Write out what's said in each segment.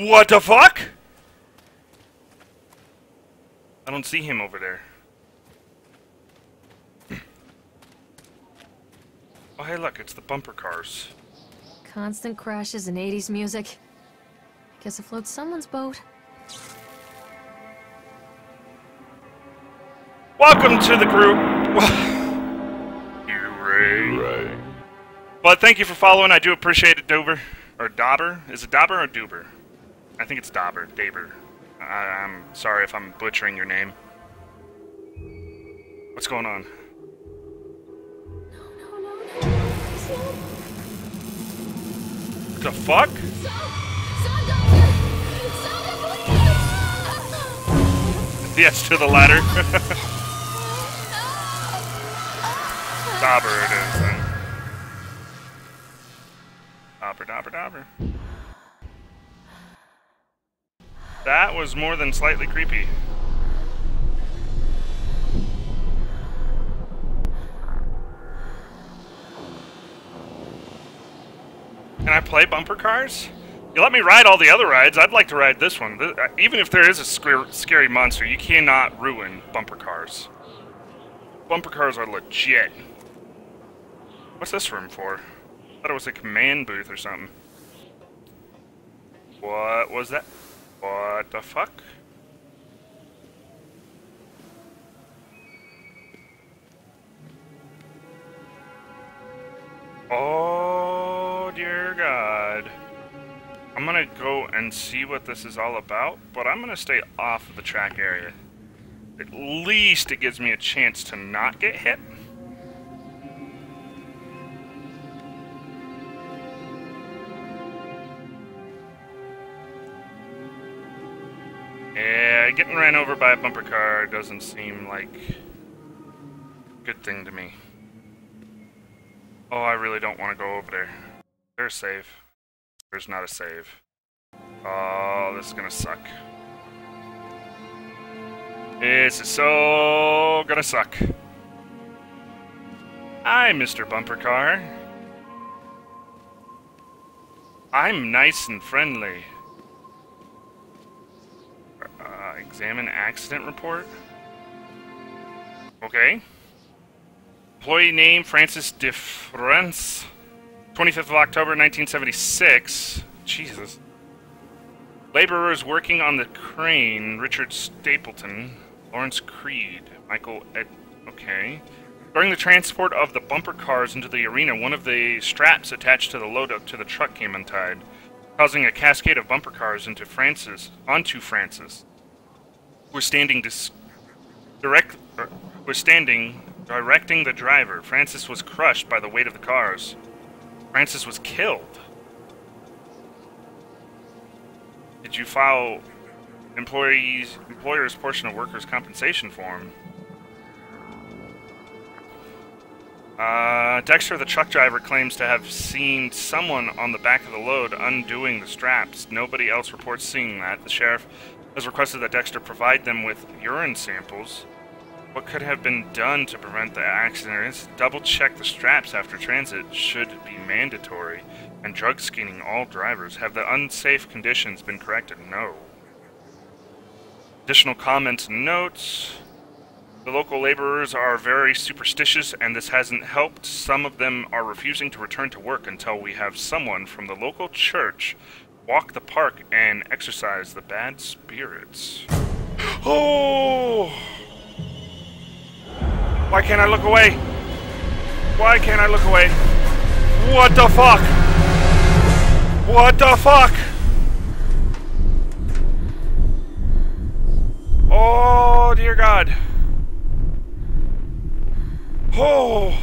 What the fuck? I don't see him over there. Oh, hey, look, it's the bumper cars. Constant crashes and 80s music. I guess it floats someone's boat. Welcome to the group. You Ray. But thank you for following. I do appreciate it, Dober. Or Dauber. Is it Dauber or Duber? I think it's Dauber. Daber. I'm sorry if I'm butchering your name. What's going on? What the fuck? Yes, to the ladder. Dauber it is then. Dauber. That was more than slightly creepy. Can I play bumper cars? You let me ride all the other rides, I'd like to ride this one. Even if there is a scary monster, you cannot ruin bumper cars. Bumper cars are legit. What's this room for? I thought it was a command booth or something. What was that? What the fuck? Oh dear God. I'm gonna go and see what this is all about, but I'm gonna stay off of the track area. At least it gives me a chance to not get hit. Yeah, getting ran over by a bumper car doesn't seem like a good thing to me. Oh, I really don't want to go over there. There's a save. There's not a save. Oh, this is gonna suck. This is so gonna suck. Hi, Mr. Bumper Car. I'm nice and friendly. Examine accident report. Okay. Employee name, Francis DeFrance. 25th of October, 1976. Jesus. Laborers working on the crane, Richard Stapleton. Lawrence Creed. Michael Ed... Okay. During the transport of the bumper cars into the arena, one of the straps attached to the load up to the truck came untied, causing a cascade of bumper cars onto Francis, who was standing directing the driver. Francis was crushed by the weight of the cars. Francis was killed. Did you file employer's portion of workers' compensation form? Dexter, the truck driver, claims to have seen someone on the back of the load undoing the straps. Nobody else reports seeing that. The sheriff has requested that Dexter provide them with urine samples. What could have been done to prevent the accident? Double-check the straps after transit should be mandatory. And drug screening all drivers. Have the unsafe conditions been corrected? No. Additional comments and notes. The local laborers are very superstitious, and this hasn't helped. Some of them are refusing to return to work until we have someone from the local church walk the park and exorcise the bad spirits. Oh! Why can't I look away? Why can't I look away? What the fuck? What the fuck? Oh, dear God. Oh.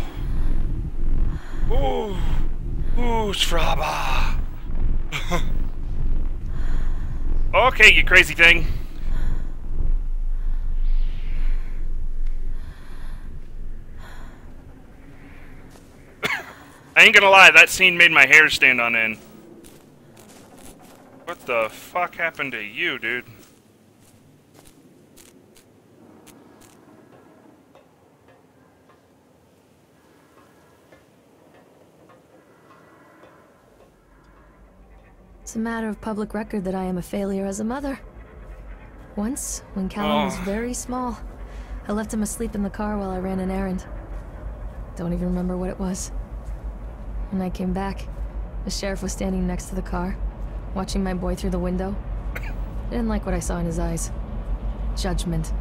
Ooh. Ooh, Straba. Okay, you crazy thing. I ain't gonna lie, that scene made my hair stand on end. What the fuck happened to you, dude? It's a matter of public record that I am a failure as a mother. Once, when Callum was very small, I left him asleep in the car while I ran an errand. Don't even remember what it was. When I came back, the sheriff was standing next to the car, watching my boy through the window. I didn't like what I saw in his eyes. Judgment.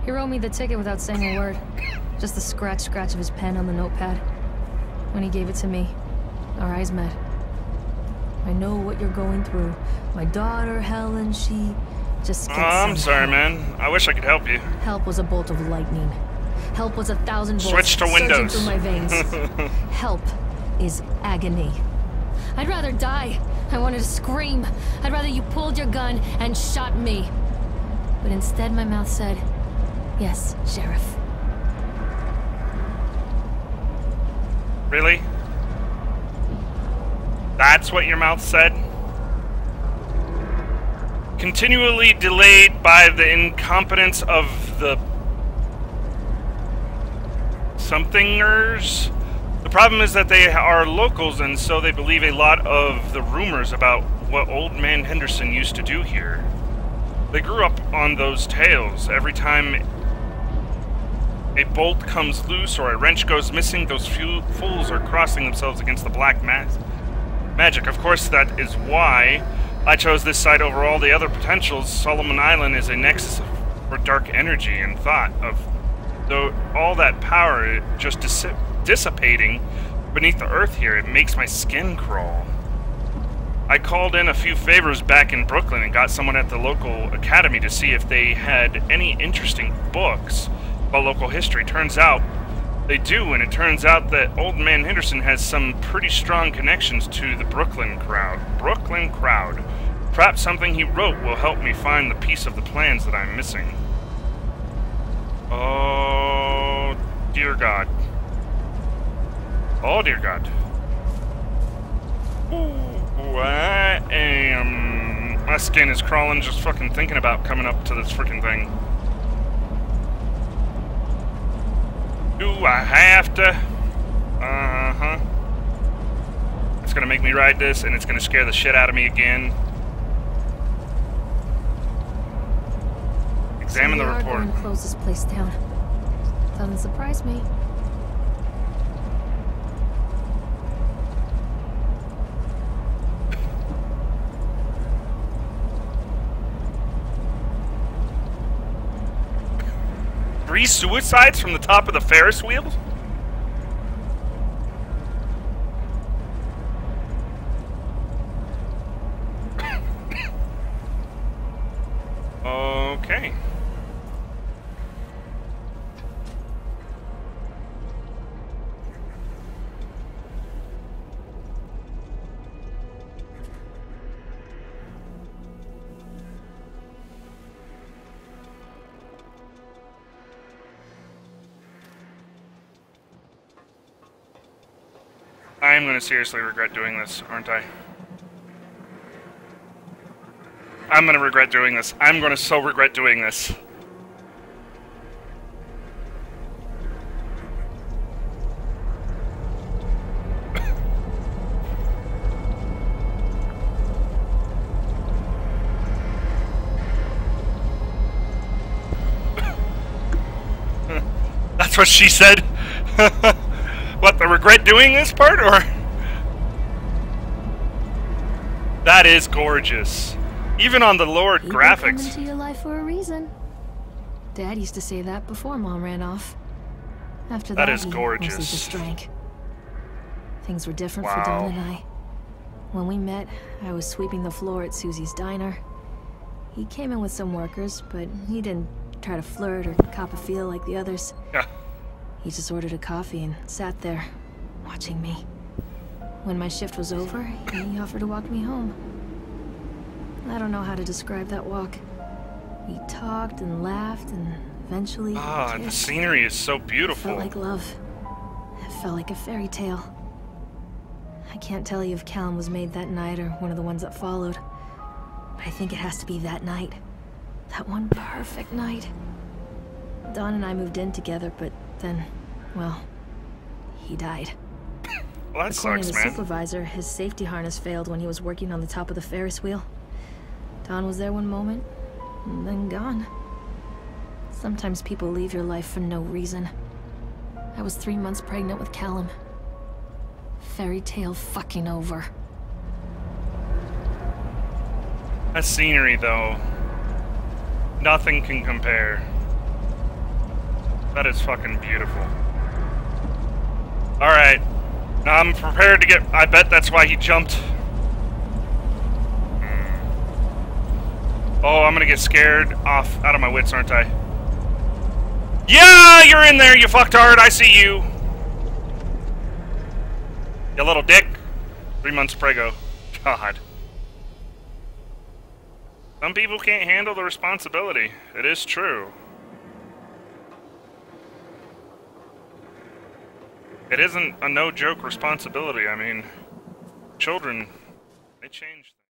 He wrote me the ticket without saying a word. Just the scratch of his pen on the notepad. When he gave it to me, our eyes met. I know what you're going through. My daughter, Helen, she just gets I'm sorry, man. I wish I could help you. Help was a bolt of lightning. Help was 1,000 volts Switch to Windows. surging through my veins. Help is agony. I'd rather die. I wanted to scream. I'd rather you pulled your gun and shot me. But instead my mouth said, yes, Sheriff. Really? That's what your mouth said? Continually delayed by the incompetence of the somethingers. The problem is that they are locals, and so they believe a lot of the rumors about what Old Man Henderson used to do here. They grew up on those tales. Every time a bolt comes loose or a wrench goes missing, those few fools are crossing themselves against the black magic. Of course, that is why I chose this site over all the other potentials. Solomon Island is a nexus for dark energy and thought of, though all that power just dissipating beneath the earth here. It makes my skin crawl. I called in a few favors back in Brooklyn and got someone at the local academy to see if they had any interesting books about local history. Turns out they do, and it turns out that Old Man Henderson has some pretty strong connections to the Brooklyn crowd. Perhaps something he wrote will help me find the piece of the plans that I'm missing. Oh, dear God. Oh, dear God. Ooh, I am... My skin is crawling just fucking thinking about coming up to this freaking thing. Do I have to? Uh-huh. It's gonna make me ride this, and it's gonna scare the shit out of me again. Examine the report. Going to close this place down. Doesn't surprise me. Three suicides from the top of the Ferris wheel? Okay. I'm gonna seriously regret doing this, aren't I? I'm gonna regret doing this. I'm gonna so regret doing this. That's what she said. What, the regret doing this part, or? That is gorgeous. Even on the lowered graphics. People come into your life for a reason. Dad used to say that before Mom ran off. After that, is he gorgeous. mostly just drank. Things were different Wow. for Don and I. When we met, I was sweeping the floor at Susie's diner. He came in with some workers, but he didn't try to flirt or cop a feel like the others. Yeah. He just ordered a coffee and sat there, watching me. When my shift was over, he offered to walk me home. I don't know how to describe that walk. We talked and laughed and eventually Ah, the kissed. scenery is so It beautiful. felt like love. It felt like a fairy tale. I can't tell you if Callum was made that night or one of the ones that followed. But I think it has to be that night. That one perfect night. Dawn and I moved in together, but then, well, he died. Well, that According sucks, to the man. supervisor, his safety harness failed when he was working on the top of the Ferris wheel. Don was there one moment, and then gone. Sometimes people leave your life for no reason. I was 3 months pregnant with Callum. Fairy tale fucking over. That scenery, though, nothing can compare. That is fucking beautiful. Alright. Now I'm prepared to get... I bet that's why he jumped. Oh, I'm gonna get scared out of my wits, aren't I? Yeah, you're in there, you fucktard. I see you. You little dick. 3 months prego. God. Some people can't handle the responsibility. It is true. It isn't a no-joke responsibility. I mean, children, they change things.